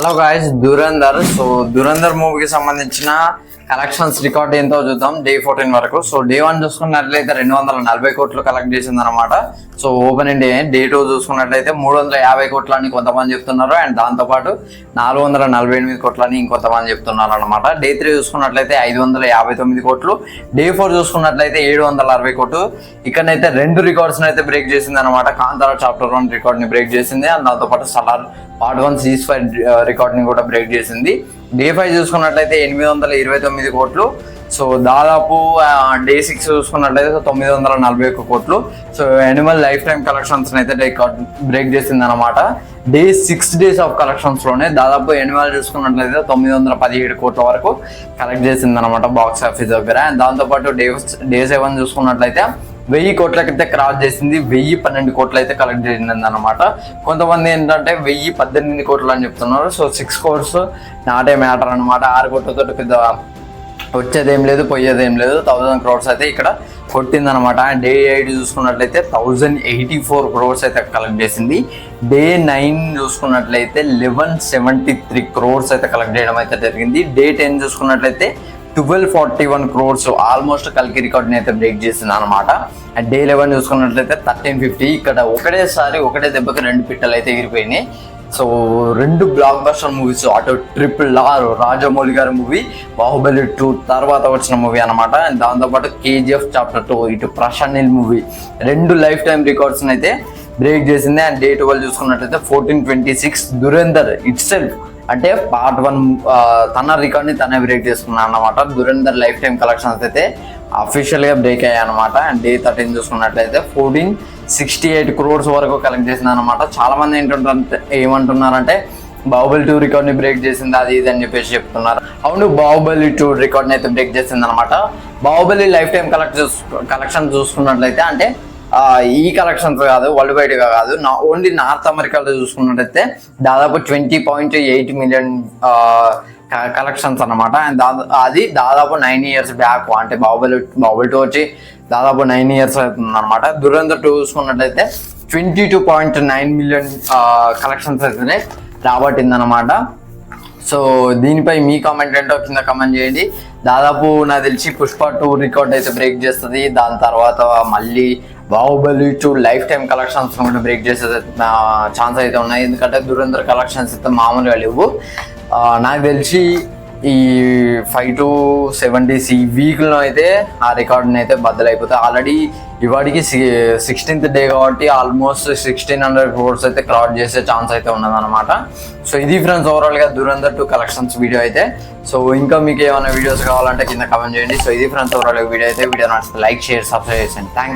Hello guys, Dhurandhar మూవీకి సంబంధించిన collections record ఎంతో చూద్దాం. డే 14 వరకు. సో డే 1 చూసుకున్నట్లయితే 240 కోట్లు కలెక్ట్ చేసింది అనమాట. సో ఓపెనింగ్ డే 2 చూసుకున్నట్లయితే 350 కోట్లని కొంతమంది చెప్తున్నారు, అండ్ దాంతోపాటు 448 కోట్లని ఇంకొంతమంది చెప్తున్నారు అనమాట. డే 3 చూసుకున్నట్లయితే 559 కోట్లు, డే 4 చూసుకున్నట్లయితే 760 కోట్లు. ఇక్కడనైతే 2 రికార్డ్స్ అయితే బ్రేక్ చేసింది అనమాట. కాంతారా చాప్టర్ 1 రికార్డ్ ని బ్రేక్ చేసింది, అండ్ దాంతోపాటు సలార్ పార్ట్ 1 సీజ్-ఫైర్ రికార్డ్ ని కూడా బ్రేక్ చేసింది. డే 5 చూసుకున్నట్లయితే 829 కోట్లు. సో దాదాపు డే 6 చూసుకున్నట్లయితే 941 కోట్లు. So animal life time collections అయితే రికార్డ్ బ్రేక్ చేసింది అనమాట. డే 6 డేస్ ఆఫ్ కలెక్షన్స్ లోనే దాదాపు యానిమల్ చూసుకున్నట్లయితే 917 కోట్ల వరకు కలెక్ట్ చేసింది అనమాట బాక్స్ ఆఫీస్ దగ్గర. అండ్ దాంతోపాటు డే 7 చూసుకున్నట్లయితే 1000 కోట్లకైతే క్రాస్ చేసింది. 1012 కోట్లు అయితే కలెక్ట్ చేసింది అనమాట. కొంతమంది ఏంటంటే 1018 కోట్లు అని చెప్తున్నారు. సో 6 crores నాటే మ్యాటర్ అనమాట. 6 కోట్లతో పెద్ద వచ్చేదేం లేదు, పోయేదేం లేదు. 1000 crores అయితే ఇక్కడ కొట్టిందనమాట. డే 8 చూసుకున్నట్లయితే 1084 crores అయితే కలెక్ట్ చేసింది. డే 9 చూసుకున్నట్లయితే 1173 crores అయితే కలెక్ట్ చేయడం అయితే జరిగింది. డే 10 చూసుకున్నట్లయితే 1241 crores ఆల్మోస్ట్ కల్కి రికార్డ్ని అయితే బ్రేక్ చేసింది అనమాట. అండ్ డే 11 చూసుకున్నట్లయితే 1350. ఇక్కడ ఒకటే దెబ్బకి 2 పిట్టలు అయితే ఎగిరిపోయినాయి. సో 2 బ్లాక్ బస్టర్ మూవీస్, అటు RRR రాజమౌళి గారి మూవీ, బాహుబలి 2 తర్వాత వచ్చిన మూవీ అనమాట. అండ్ దాంతోపాటు KGF చాప్టర్ 2, ఇటు Prashanth Neel movie 2 lifetime records అయితే బ్రేక్ చేసింది. అండ్ డే 12 చూసుకున్నట్లయితే 1426 ధురంధర్ ఇట్ సెల్ఫ్ అంటే పార్ట్ 1 తన రికార్డ్ని తనే బ్రేక్ చేసుకున్నాను అనమాట. ధురంధర్ లైఫ్ టైమ్ కలెక్షన్స్ అయితే అఫీషియల్గా బ్రేక్ అయ్యాయి అనమాట. అండ్ డే 13 చూసుకున్నట్లయితే 1468 crores వరకు కలెక్ట్ చేసింది అనమాట. చాలా మంది ఏమంటున్నారంటే బాహుబలి 2 రికార్డ్ని బ్రేక్ చేసింది, అది ఇది అని చెప్పేసి చెప్తున్నారు. అవును, బాహుబలి 2 రికార్డ్ని అయితే బ్రేక్ చేసింది అనమాట. బాహుబలి లైఫ్ టైమ్ కలెక్షన్ చూసుకున్నట్లయితే అంటే ఈ కలెక్షన్స్ కాదు, వరల్డ్ వైడ్ గా కాదు, ఓన్లీ నార్త్ అమెరికాలో చూసుకున్నట్టయితే దాదాపు 20.8 మిలియన్ కలెక్షన్స్ అనమాట. అండ్ అది దాదాపు 9 years బ్యాక్. అంటే బాహుబలి 2 వచ్చి దాదాపు 9 years అవుతుంది అనమాట. ధురంధర్ 2 చూసుకున్నట్లయితే 22.9 మిలియన్ కలెక్షన్స్ అయితే రాబట్టింది అనమాట. సో దీనిపై మీ కామెంట్ ఏంటో కింద కామెంట్ చేయండి. దాదాపు నాకు తెలిసి పుష్ప 2 రికార్డ్ అయితే బ్రేక్ చేస్తుంది. దాని తర్వాత మళ్ళీ బాహుబలి 2 లైఫ్ టైమ్ కలెక్షన్స్ కూడా బ్రేక్ చేసే ఛాన్స్ అయితే ఉన్నాయి. ఎందుకంటే ధురంధర్ కలెక్షన్స్ అయితే మామూలుగా లేవు. నాకు తెలిసి ఈ 5 to 7 days ఈ వీక్లో అయితే ఆ రికార్డుని అయితే బద్దలైపోతాయి. ఆల్రెడీ ఇవాడికి 16th డే కాబట్టి ఆల్మోస్ట్ 1600 crores అయితే క్రాస్ చేసే ఛాన్స్ అయితే ఉన్నదన్నమాట. సో ఇది ఫ్రెండ్స్ ఓవరాల్గా ధురంధర్ 2 కలెక్షన్స్ వీడియో అయితే. సో ఇంకా మీకు ఏమైనా వీడియోస్ కావాలంటే కింద కామెంట్ చేయండి. సో ఇది ఫ్రెండ్స్ ఓవరాల్గా వీడియో అయితే. వీడియో నచ్చితే లైక్, షేర్, సబ్స్క్రైబ్ చేయండి. థ్యాంక్